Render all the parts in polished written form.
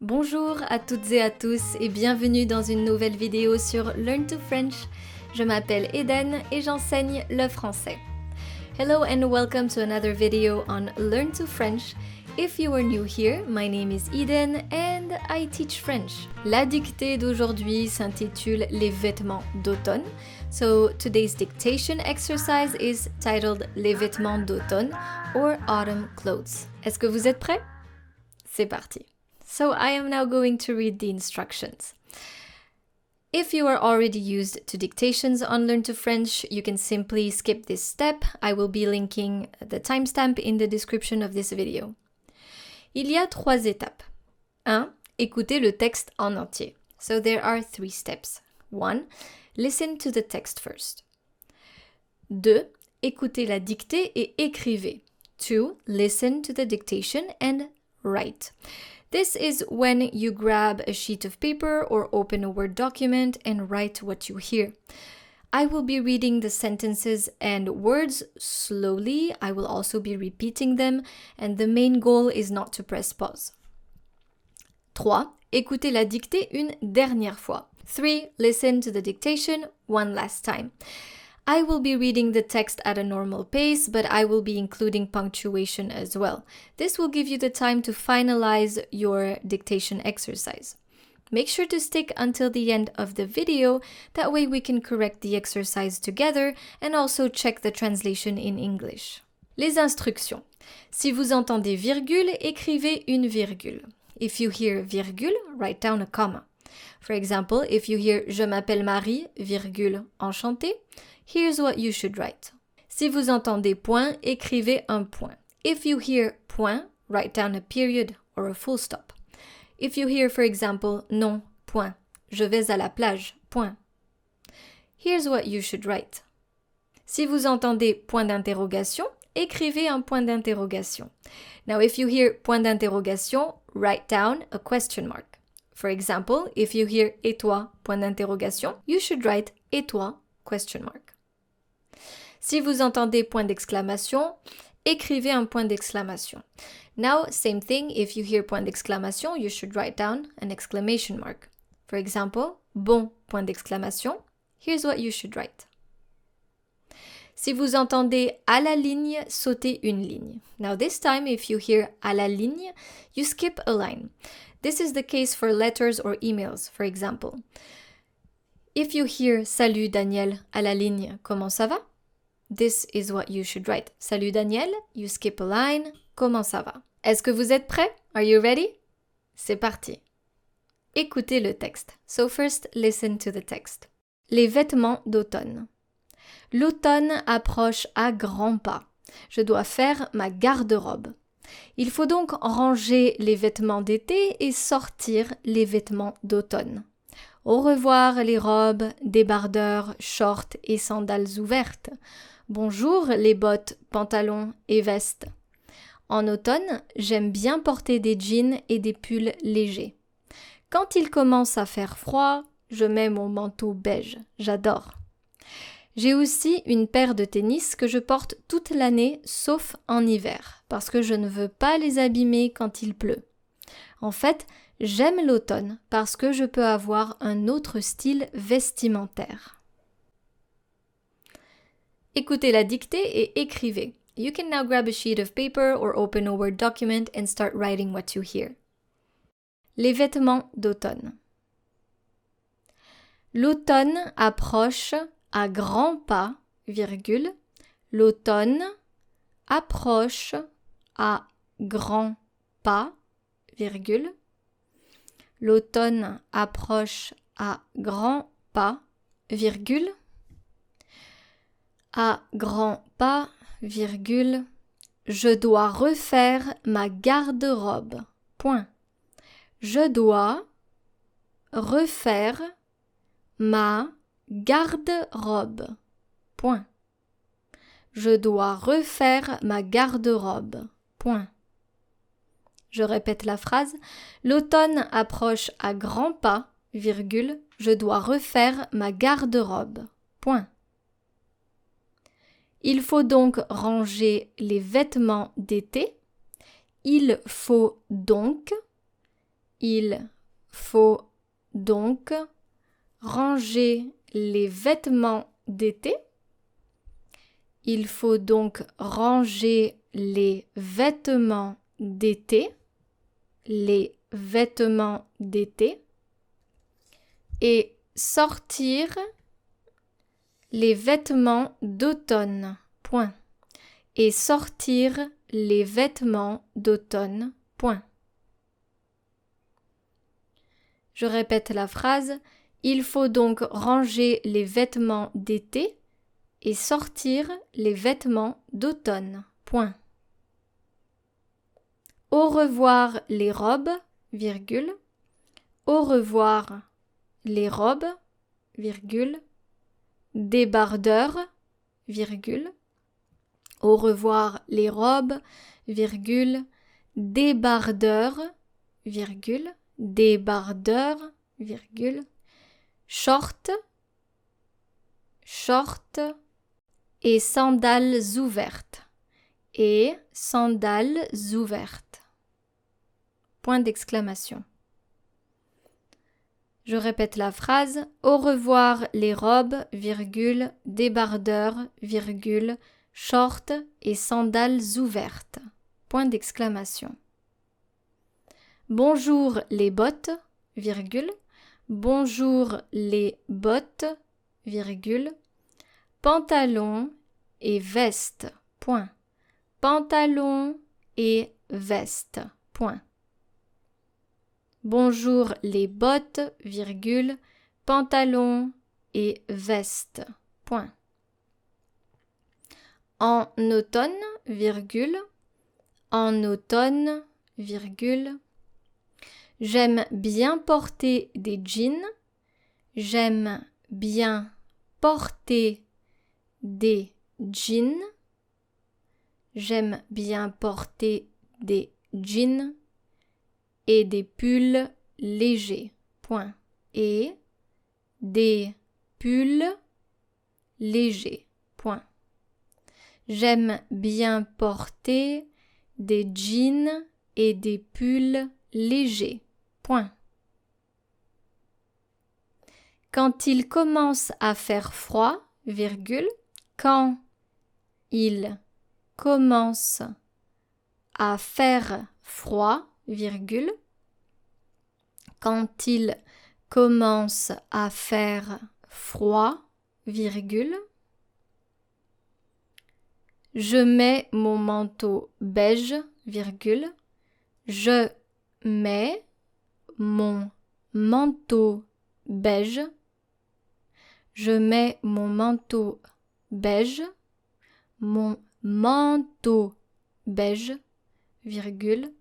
Bonjour à toutes et à tous et bienvenue dans une nouvelle vidéo sur Learn to French. Je m'appelle Eden et j'enseigne le français. Hello and welcome to another video on Learn to French. If you are new here, my name is Eden and I teach French. La dictée d'aujourd'hui s'intitule Les vêtements d'automne. So today's dictation exercise is titled Les vêtements d'automne or autumn clothes. Est-ce que vous êtes prêts? C'est parti. So I am now going to read the instructions. If you are already used to dictations on Learn to French, you can simply skip this step. I will be linking the timestamp in the description of this video. Il y a 3 étapes. 1. Écoutez le texte en entier. So there are 3 steps. 1. Listen to the text first. 2. Écoutez la dictée et écrivez. 2. Listen to the dictation and write. This is when you grab a sheet of paper or open a Word document and write what you hear. I will be reading the sentences and words slowly. I will also be repeating them, and the main goal is not to press pause. 3. Écoutez la dictée une dernière fois. 3. Listen to the dictation one last time. I will be reading the text at a normal pace, but I will be including punctuation as well. This will give you the time to finalize your dictation exercise. Make sure to stick until the end of the video, that way we can correct the exercise together and also check the translation in English. Les instructions. Si vous entendez virgule, écrivez une virgule. If you hear virgule, write down a comma. For example, if you hear Je m'appelle Marie, virgule, enchantée, here's what you should write. Si vous entendez point, écrivez un point. If you hear point, write down a period or a full stop. If you hear, for example, non, point, je vais à la plage, point. Here's what you should write. Si vous entendez point d'interrogation, écrivez un point d'interrogation. Now, if you hear point d'interrogation, write down a question mark. For example, if you hear et toi, point d'interrogation, you should write et toi, question mark. Si vous entendez point d'exclamation, écrivez un point d'exclamation. Now, same thing, if you hear point d'exclamation, you should write down an exclamation mark. For example, bon, point d'exclamation, here's what you should write. Si vous entendez à la ligne, sautez une ligne. Now this time, if you hear à la ligne, you skip a line. This is the case for letters or emails, for example. If you hear Salut Daniel à la ligne, comment ça va? This is what you should write. Salut Daniel, you skip a line, comment ça va? Est-ce que vous êtes prêts? Are you ready? C'est parti. Écoutez le texte. So first, listen to the text. Les vêtements d'automne. L'automne approche à grands pas. Je dois faire ma garde-robe. Il faut donc ranger les vêtements d'été et sortir les vêtements d'automne. Au revoir les robes, débardeurs, shorts et sandales ouvertes. Bonjour les bottes, pantalons et vestes. En automne, j'aime bien porter des jeans et des pulls légers. Quand il commence à faire froid, je mets mon manteau beige. J'adore. J'ai aussi une paire de tennis que je porte toute l'année sauf en hiver, parce que je ne veux pas les abîmer quand il pleut. En fait, j'aime l'automne parce que je peux avoir un autre style vestimentaire. Écoutez la dictée et écrivez. You can now grab a sheet of paper or open a Word document and start writing what you hear. Les vêtements d'automne. L'automne approche à grands pas, virgule. L'automne approche à grands pas, virgule. L'automne approche à grands pas, virgule. À grands pas, virgule. Je dois refaire ma garde-robe. Point. Je dois refaire ma garde-robe. Point. Je dois refaire ma garde-robe. Point. Je répète la phrase. L'automne approche à grands pas, virgule. Je dois refaire ma garde-robe. Point. Il faut donc ranger les vêtements d'été. Il faut donc il faut donc ranger les vêtements d'été. Il faut donc ranger les vêtements d'été, les vêtements d'été, et sortir les vêtements d'automne. Point. Et sortir les vêtements d'automne. Point. Je répète la phrase. Il faut donc ranger les vêtements d'été et sortir les vêtements d'automne. Point. Au revoir les robes, virgule. Au revoir les robes, virgule. Débardeur, virgule. Au revoir les robes, virgule. Débardeur, virgule. Débardeur, virgule. Short, short. Et sandales ouvertes. Et sandales ouvertes. Point d'exclamation. Je répète la phrase. Au revoir les robes, virgule, débardeurs, virgule, short et sandales ouvertes. Point d'exclamation. Bonjour les bottes, virgule. Bonjour les bottes, virgule. Pantalon et veste. Point. Pantalon et veste. Point. Bonjour les bottes, virgule, pantalon et veste. Point. En automne, virgule, en automne, virgule. J'aime bien porter des jeans. J'aime bien porter des jeans. J'aime bien porter des jeans et des pulls légers. Point. Et des pulls légers. Point. J'aime bien porter des jeans et des pulls légers. Point. Quand il commence à faire froid, virgule, quand il commence à faire froid, virgule, quand il commence à faire froid, virgule, je mets mon manteau beige, virgule, je mets mon manteau beige, je mets mon manteau beige, mon manteau beige, virgule,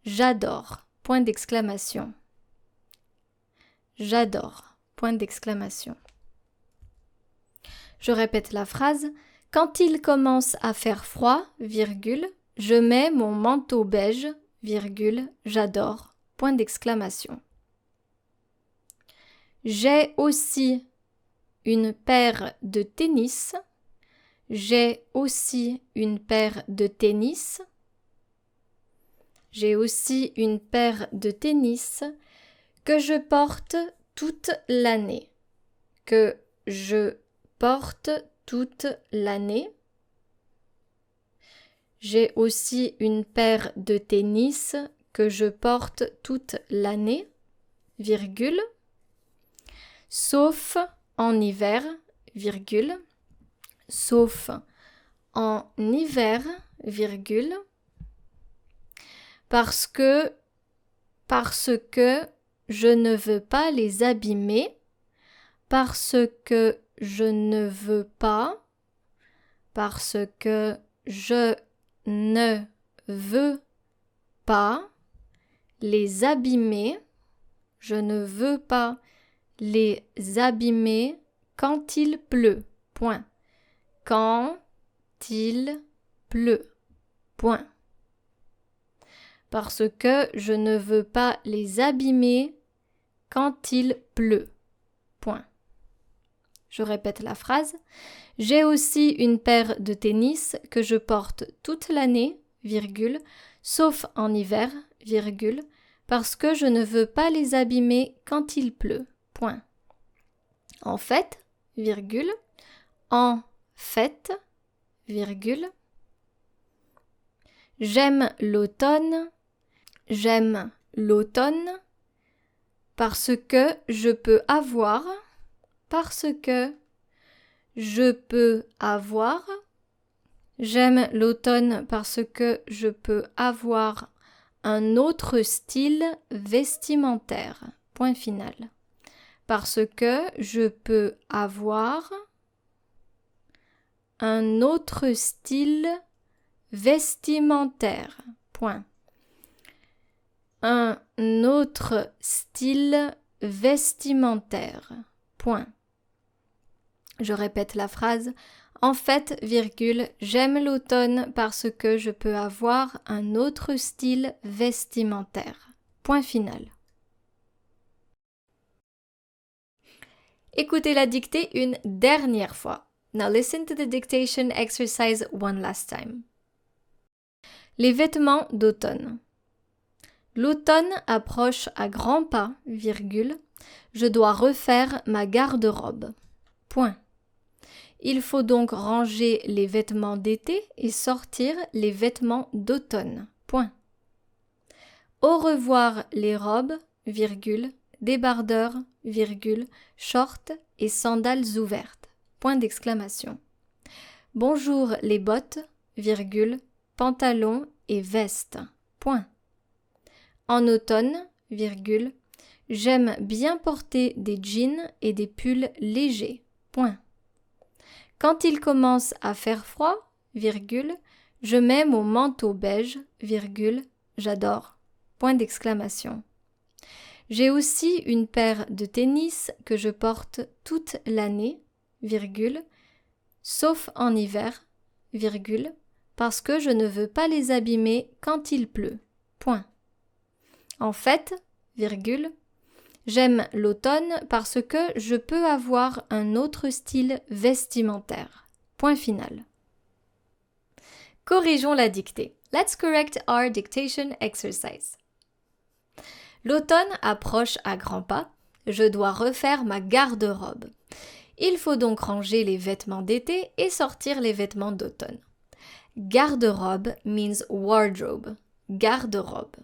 j'adore, point d'exclamation. J'adore, point d'exclamation. Je répète la phrase. Quand il commence à faire froid, virgule, je mets mon manteau beige, virgule, j'adore, point d'exclamation. J'ai aussi une paire de tennis. J'ai aussi une paire de tennis. J'ai aussi une paire de tennis que je porte toute l'année. Que je porte toute l'année. J'ai aussi une paire de tennis que je porte toute l'année, virgule, sauf en hiver, virgule, sauf en hiver, virgule, parce que je ne veux pas les abîmer, parce que je ne veux pas, parce que je ne veux pas les abîmer, je ne veux pas les abîmer quand il pleut, point. Quand il pleut, point. Parce que je ne veux pas les abîmer quand il pleut, point. Je répète la phrase. J'ai aussi une paire de tennis que je porte toute l'année, virgule, sauf en hiver, virgule, parce que je ne veux pas les abîmer quand il pleut. Point. En fait, virgule, en fait, virgule. J'aime l'automne parce que je peux avoir, j'aime l'automne parce que je peux avoir un autre style vestimentaire. Point final. Parce que je peux avoir un autre style vestimentaire. Point. Un autre style vestimentaire. Point. Je répète la phrase. En fait, virgule, j'aime l'automne parce que je peux avoir un autre style vestimentaire. Point final. Écoutez la dictée une dernière fois. Now listen to the dictation exercise one last time. Les vêtements d'automne. L'automne approche à grands pas, virgule. Je dois refaire ma garde-robe. Point. Il faut donc ranger les vêtements d'été et sortir les vêtements d'automne. Point. Au revoir les robes, virgule, débardeurs, virgule, shorts et sandales ouvertes. Point d'exclamation. Bonjour les bottes, virgule, pantalons et vestes. Point. En automne, virgule, j'aime bien porter des jeans et des pulls légers. Point. Quand il commence à faire froid, virgule, je mets mon manteau beige, virgule, j'adore. Point d'exclamation. J'ai aussi une paire de tennis que je porte toute l'année, virgule, sauf en hiver, virgule, parce que je ne veux pas les abîmer quand il pleut. Point. En fait, virgule, j'aime l'automne parce que je peux avoir un autre style vestimentaire. Point final. Corrigeons la dictée. Let's correct our dictation exercise. L'automne approche à grands pas. Je dois refaire ma garde-robe. Il faut donc ranger les vêtements d'été et sortir les vêtements d'automne. Garde-robe means wardrobe. Garde-robe.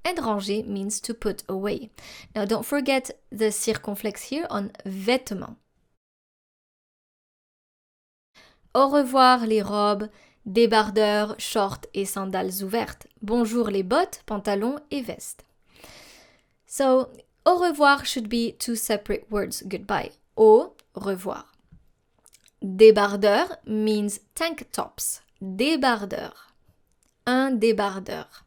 And ranger means to put away. Now don't forget the circonflexe here on vêtements. Au revoir les robes, débardeurs, shorts et sandales ouvertes. Bonjour les bottes, pantalons et vestes. So, au revoir should be two separate words. Goodbye. Au revoir. Débardeur means tank tops. Débardeur. Un débardeur.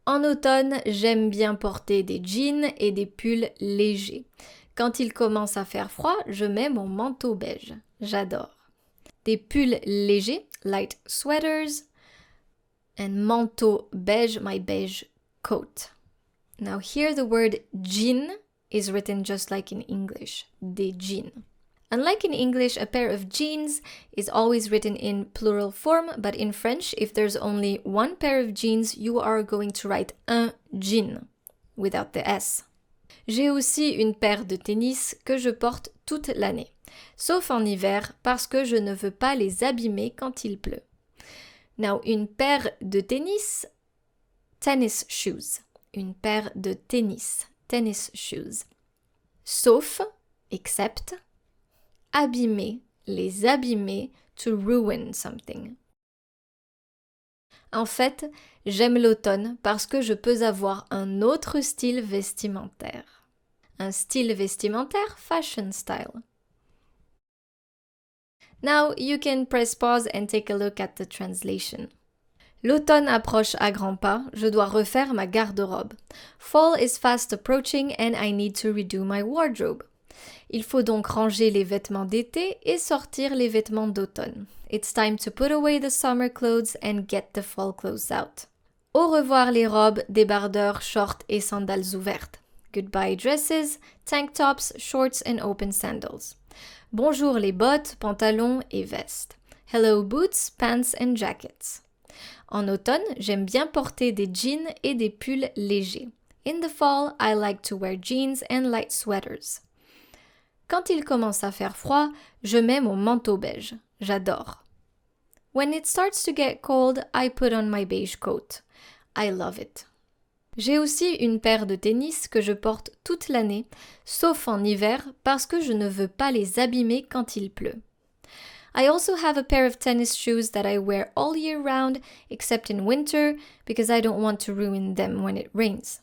En automne, j'aime bien porter des jeans et des pulls légers. Quand il commence à faire froid, je mets mon manteau beige. J'adore. Des pulls légers, light sweaters, and manteau beige, my beige coat. Now here the word jean is written just like in English, des jeans. Unlike in English, a pair of jeans is always written in plural form, but in French, if there's only one pair of jeans, you are going to write un jean, without the S. J'ai aussi une paire de tennis que je porte toute l'année, sauf en hiver parce que je ne veux pas les abîmer quand il pleut. Now, une paire de tennis, tennis shoes. Une paire de tennis, tennis shoes. Sauf, except, abîmer, les abîmer, to ruin something. En fait, j'aime l'automne parce que je peux avoir un autre style vestimentaire. Un style vestimentaire, fashion style. Now you can press pause and take a look at the translation. L'automne approche à grands pas, je dois refaire ma garde-robe. Fall is fast approaching and I need to redo my wardrobe. Il faut donc ranger les vêtements d'été et sortir les vêtements d'automne. It's time to put away the summer clothes and get the fall clothes out. Au revoir les robes, débardeurs, shorts et sandales ouvertes. Goodbye dresses, tank tops, shorts and open sandals. Bonjour les bottes, pantalons et vestes. Hello boots, pants and jackets. En automne, j'aime bien porter des jeans et des pulls légers. In the fall, I like to wear jeans and light sweaters. Quand il commence à faire froid, je mets mon manteau beige. J'adore. When it starts to get cold, I put on my beige coat. I love it. J'ai aussi une paire de tennis que je porte toute l'année, sauf en hiver parce que je ne veux pas les abîmer quand il pleut. I also have a pair of tennis shoes that I wear all year round except in winter because I don't want to ruin them when it rains.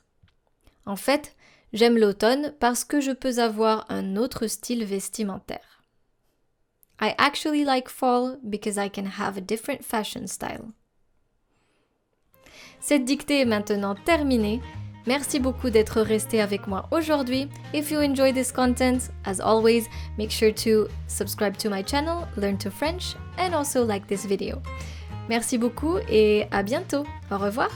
En fait, j'aime l'automne parce que je peux avoir un autre style vestimentaire. I actually like fall because I can have a different fashion style. Cette dictée est maintenant terminée. Merci beaucoup d'être resté avec moi aujourd'hui. If you enjoy this content, as always, make sure to subscribe to my channel, Learn to French, and also like this video. Merci beaucoup et à bientôt. Au revoir.